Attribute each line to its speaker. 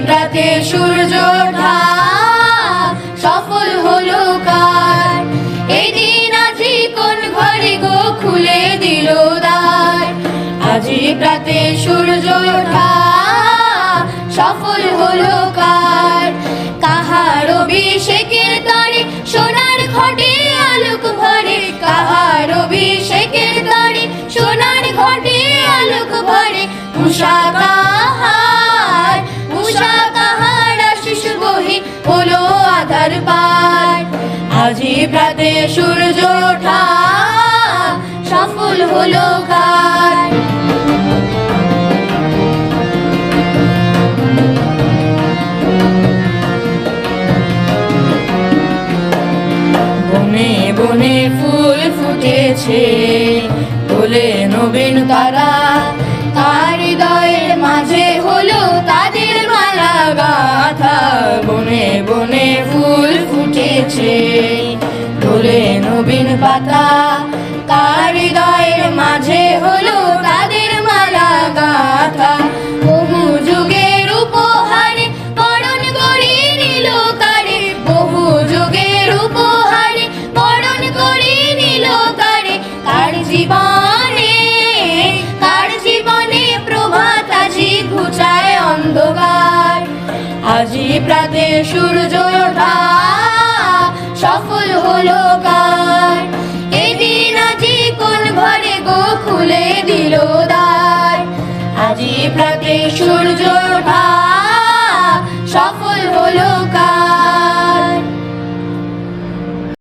Speaker 1: প্রাতে সূর্য ওঠা সফল হলো কার। এই দিন আজি কোন ঘরে গো খুলে দিল দ্বার। আজি প্রাতে সূর্য ওঠা সফল হলো কার। কাহার অভিষেকের তরে সোনার ঘটে আলোক ভরে। কাহার অভিষেকের তরে সোনার ঘটে আলোক ভরে। উষা কাহার, উষা কাহার আশিস বহি হলো আধার পার। আজি প্রাতে সূর্য ওঠা সফল হলো কার। বনে বনে ফুল ফুটেছে তোলে নবীন তারা। কার হৃদয়ের মাঝে হলো তাদের মালা গাথা। বনে বনে ফুল ফুটেছে তোলে নবীন পাতা। কার হৃদয়ের মাঝে হলো তাদের মালা গাথা। বহু যুগের উপহারে বরণ করে নিল কারে। বহু যুগের উপহারে বরণ করে নিল কারে। কার জীবনে, কার জীবনে প্রভাত আজি ঘুচায় অন্ধকার। আজি প্রাতে সূর্য ওঠা সফল হলো কার। এদিন আজি কোন ঘরে গো খুলে দিল দ্বার। আজি প্রাতে সূর্য ওঠা সফল